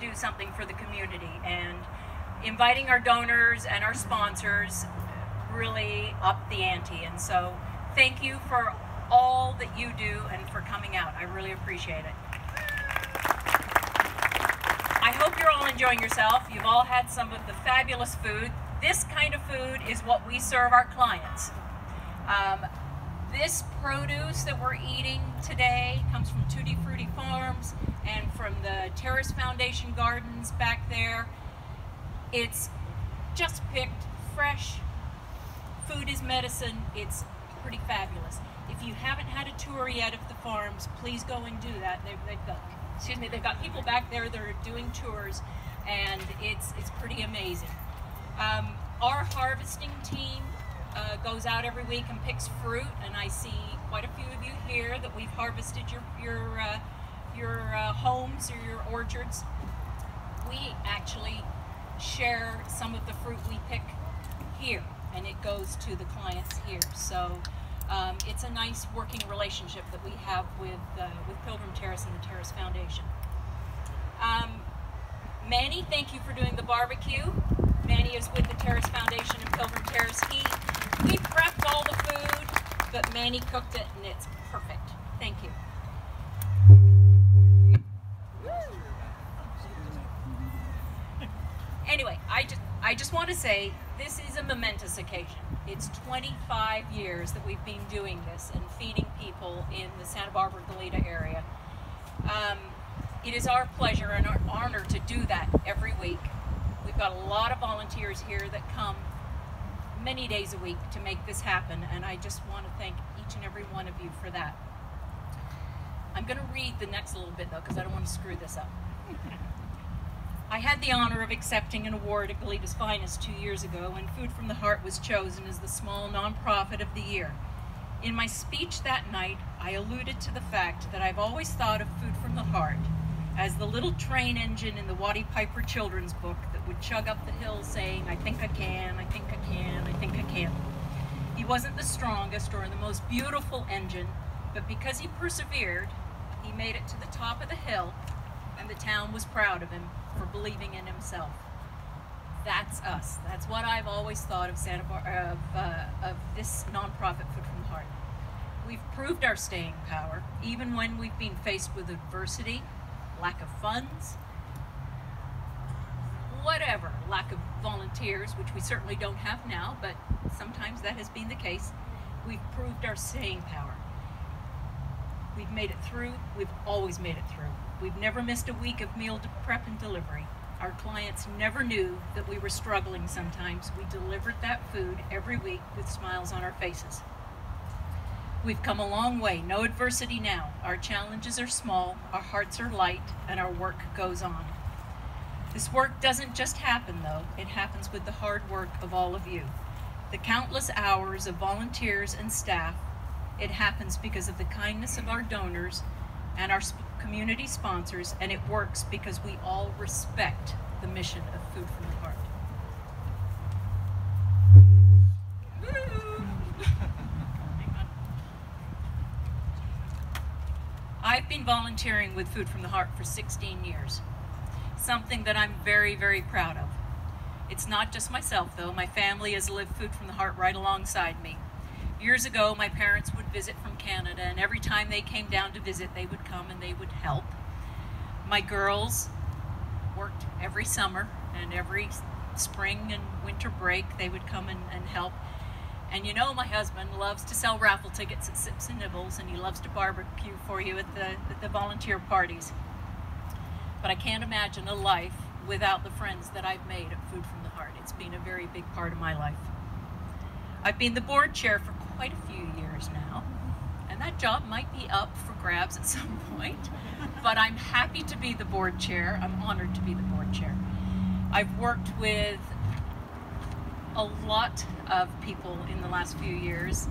do something for the community, and inviting our donors and our sponsors really upped the ante. And so thank you for all that you do and for coming out. I really appreciate it. I hope you're all enjoying yourself. You've all had some of the fabulous food. This kind of food is what we serve our clients. This produce that we're eating today comes from Tutti Frutti Farms and from the Terrace Foundation Gardens back there. It's just picked, fresh. Food is medicine. It's pretty fabulous. If you haven't had a tour yet of the farms, please go and do that. They've got people back there that are doing tours, and it's pretty amazing. Our harvesting team goes out every week and picks fruit, and I see quite a few of you here that we've harvested your homes or your orchards. We actually share some of the fruit we pick here, and it goes to the clients here. So it's a nice working relationship that we have with Pilgrim Terrace and the Terrace Foundation. Manny, thank you for doing the barbecue. Manny is with the Terrace Foundation and Pilgrim Terrace. We prepped all the food, but Manny cooked it, and it's perfect. Thank you. Anyway, I just want to say this is a momentous occasion. It's 25 years that we've been doing this and feeding people in the Santa Barbara Goleta area. It is our pleasure and our honor to do that every week. We've got a lot of volunteers here that come many days a week to make this happen, and I just want to thank each and every one of you for that. I'm going to read the next little bit, though, because I don't want to screw this up. I had the honor of accepting an award at Goleta's Finest 2 years ago when Food from the Heart was chosen as the small nonprofit of the year. In my speech that night, I alluded to the fact that I've always thought of Food from the Heart as the little train engine in the Waddy Piper children's book that would chug up the hill saying, I think I can, I think I can, I think I can. He wasn't the strongest or the most beautiful engine, but because he persevered, he made it to the top of the hill, and the town was proud of him for believing in himself. That's us. That's what I've always thought of of this nonprofit, Food from the Heart. We've proved our staying power, even when we've been faced with adversity, lack of funds, whatever, lack of volunteers, which we certainly don't have now, but sometimes that has been the case. We've proved our staying power. We've made it through. We've always made it through. We've never missed a week of meal prep and delivery. Our clients never knew that we were struggling sometimes. We delivered that food every week with smiles on our faces. We've come a long way. No adversity now. Our challenges are small, our hearts are light, and our work goes on. This work doesn't just happen, though. It happens with the hard work of all of you. The countless hours of volunteers and staff. It happens because of the kindness of our donors and our community sponsors, and it works because we all respect the mission of Food from the Heart. I've been volunteering with Food from the Heart for 16 years, something that I'm very, very proud of. It's not just myself, though. My family has lived Food from the Heart right alongside me. Years ago, my parents would visit from Canada, and every time they came down to visit, they would come and they would help. My girls worked every summer, and every spring and winter break, they would come and help. And you know, my husband loves to sell raffle tickets at Sips and Nibbles, and he loves to barbecue for you at the volunteer parties. But I can't imagine a life without the friends that I've made at Food from the Heart. It's been a very big part of my life. I've been the board chair for quite a few years now, and that job might be up for grabs at some point, but I'm happy to be the board chair. I'm honored to be the board chair. I've worked with a lot of people in the last few years,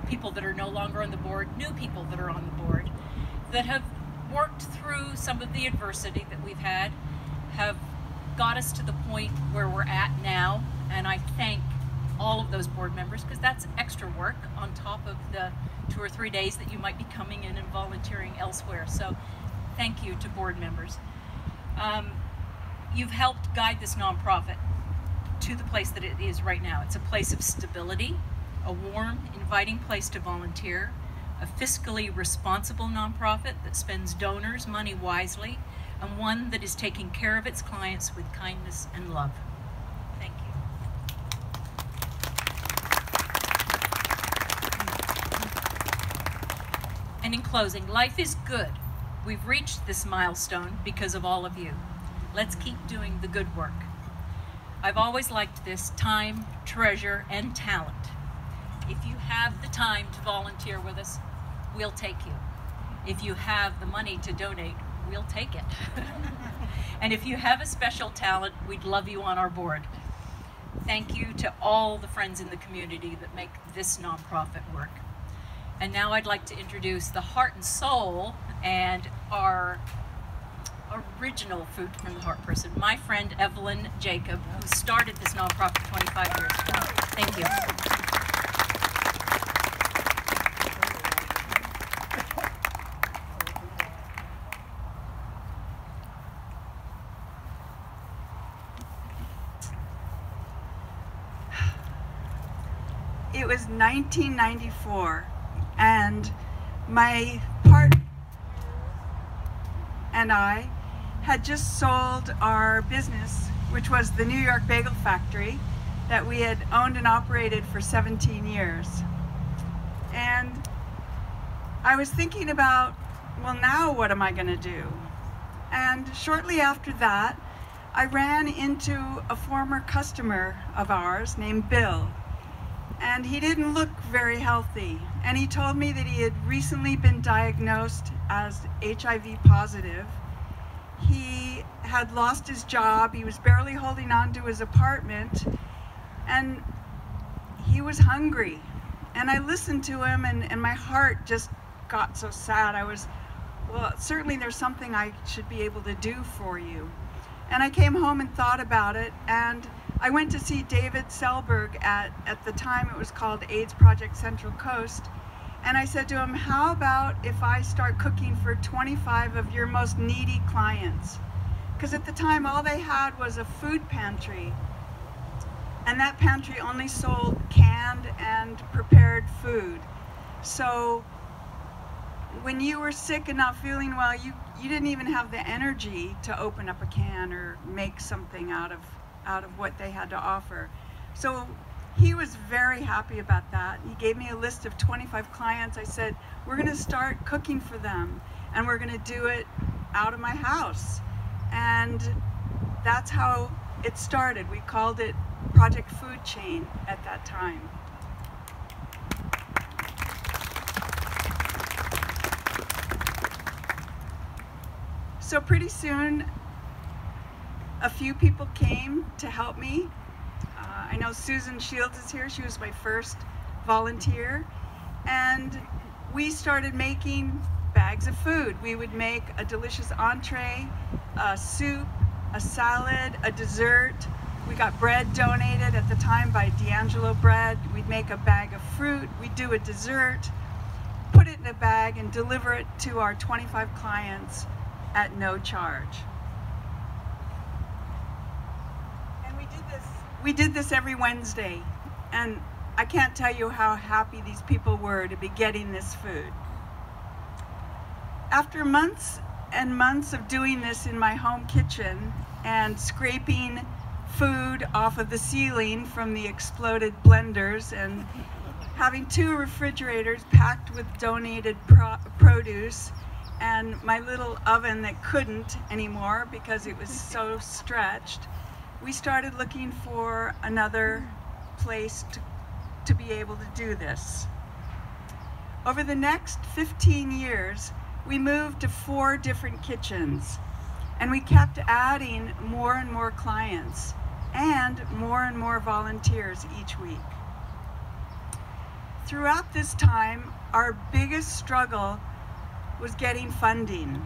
people that are no longer on the board, new people that are on the board, that have worked through some of the adversity that we've had, have got us to the point where we're at now, and I thank all of those board members, because that's extra work on top of the 2 or 3 days that you might be coming in and volunteering elsewhere. So thank you to board members. You've helped guide this nonprofit to the place that it is right now. It's a place of stability, a warm, inviting place to volunteer, a fiscally responsible nonprofit that spends donors' money wisely, and one that is taking care of its clients with kindness and love. Thank you. And in closing, life is good. We've reached this milestone because of all of you. Let's keep doing the good work. I've always liked this: time, treasure, and talent. If you have the time to volunteer with us, we'll take you. If you have the money to donate, we'll take it. And if you have a special talent, we'd love you on our board. Thank you to all the friends in the community that make this nonprofit work. And now I'd like to introduce the heart and soul and our original Food from the Heart person, my friend Evelyn Jacob, who started this nonprofit 25 years ago. Thank you. It was 1994, and my partner and I had just sold our business, which was the New York Bagel Factory that we had owned and operated for 17 years. And I was thinking about, well, now what am I going to do? And shortly after that, I ran into a former customer of ours named Bill. And he didn't look very healthy. And he told me that he had recently been diagnosed as HIV positive. He had lost his job. He was barely holding on to his apartment. And he was hungry. And I listened to him, and my heart just got so sad. I was, well, certainly there's something I should be able to do for you. And I came home and thought about it, and I went to see David Selberg at the time it was called AIDS Project Central Coast, and I said to him, how about if I start cooking for 25 of your most needy clients? Because at the time all they had was a food pantry, and that pantry only sold canned and prepared food. So when you were sick and not feeling well, you didn't even have the energy to open up a can or make something out of what they had to offer. So he was very happy about that. He gave me a list of 25 clients. I said, we're going to start cooking for them, and we're going to do it out of my house. And that's how it started. We called it Project Food Chain at that time. So pretty soon, a few people came to help me. I know Susan Shields is here. She was my first volunteer. And we started making bags of food. We would make a delicious entree, a soup, a salad, a dessert. We got bread donated at the time by D'Angelo Bread. We'd make a bag of fruit. We'd do a dessert, put it in a bag, and deliver it to our 25 clients at no charge. And we did this every Wednesday, and I can't tell you how happy these people were to be getting this food. After months and months of doing this in my home kitchen and scraping food off of the ceiling from the exploded blenders and having 2 refrigerators packed with donated produce, and my little oven that couldn't anymore because it was so stretched, we started looking for another place to be able to do this. Over the next 15 years, we moved to 4 different kitchens, and we kept adding more and more clients and more volunteers each week. Throughout this time, our biggest struggle was getting funding.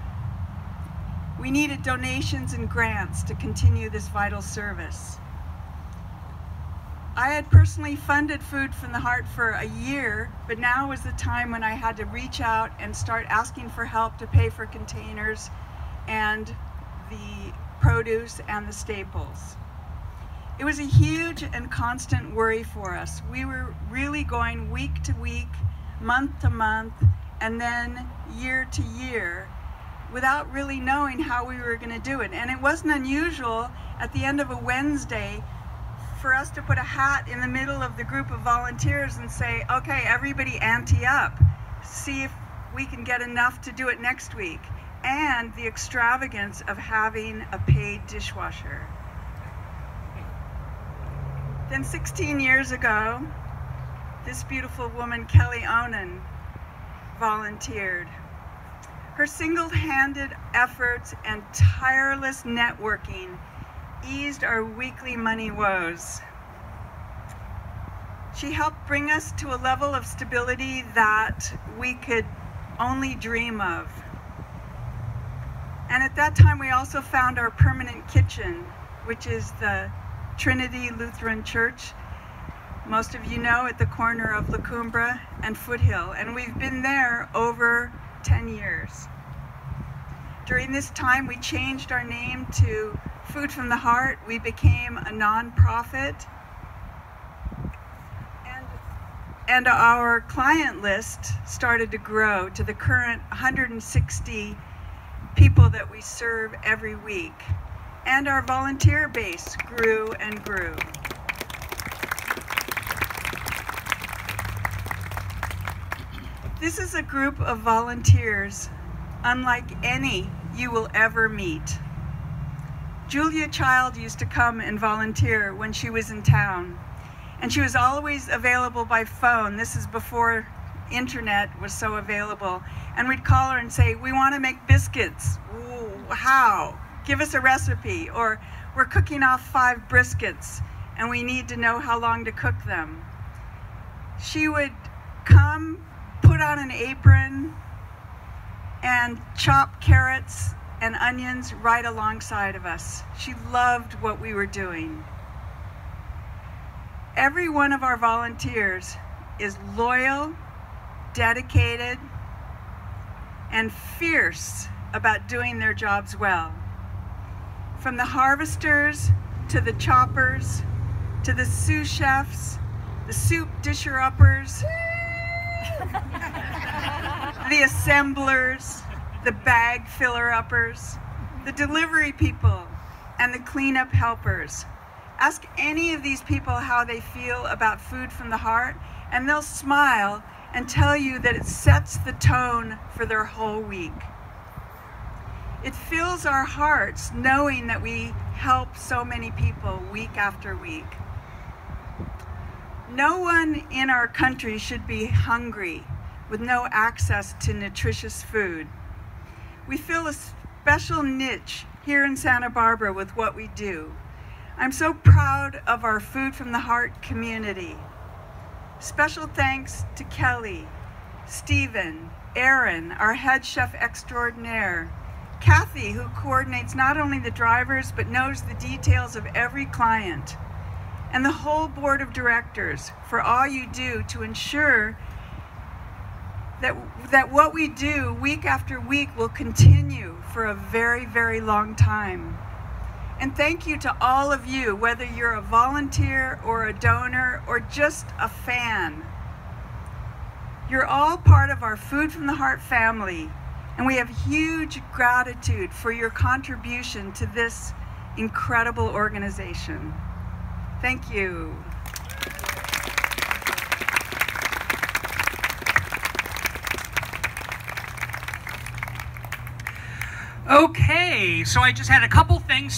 We needed donations and grants to continue this vital service. I had personally funded Food from the Heart for a year, but now was the time when I had to reach out and start asking for help to pay for containers and the produce and the staples. It was a huge and constant worry for us. We were really going week to week, month to month, and then year to year without really knowing how we were going to do it. And it wasn't unusual at the end of a Wednesday for us to put a hat in the middle of the group of volunteers and say, okay, everybody ante up, see if we can get enough to do it next week. And the extravagance of having a paid dishwasher. Then 16 years ago, this beautiful woman, Kelly Onnen, volunteered. Her single-handed efforts and tireless networking eased our weekly money woes. She helped bring us to a level of stability that we could only dream of. And at that time, we also found our permanent kitchen, which is the Trinity Lutheran Church, most of you know, at the corner of La Cumbra and Foothill, and we've been there over 10 years. During this time, we changed our name to Food from the Heart. We became a nonprofit, and our client list started to grow to the current 160 people that we serve every week. And our volunteer base grew and grew. This is a group of volunteers unlike any you will ever meet. Julia Child used to come and volunteer when she was in town, and she was always available by phone. This is before internet was so available. And we'd call her and say, we want to make biscuits. Ooh, how? Give us a recipe. Or we're cooking off 5 briskets and we need to know how long to cook them. She would come, put on an apron, and chop carrots and onions right alongside of us. She loved what we were doing. Every one of our volunteers is loyal, dedicated, and fierce about doing their jobs well. From the harvesters, to the choppers, to the sous chefs, the soup disher-uppers, the assemblers, the bag filler-uppers, the delivery people, and the cleanup helpers. Ask any of these people how they feel about Food from the Heart, and they'll smile and tell you that it sets the tone for their whole week. It fills our hearts knowing that we help so many people week after week. No one in our country should be hungry with no access to nutritious food. We fill a special niche here in Santa Barbara with what we do. I'm so proud of our Food from the Heart community. Special thanks to Kelly, Stephen, Aaron, our head chef extraordinaire, Kathy, who coordinates not only the drivers but knows the details of every client, and the whole board of directors for all you do to ensure that what we do week after week will continue for a very, very long time. And thank you to all of you, whether you're a volunteer or a donor or just a fan. You're all part of our Food from the Heart family, and we have huge gratitude for your contribution to this incredible organization. Thank you. Okay, so I just had a couple things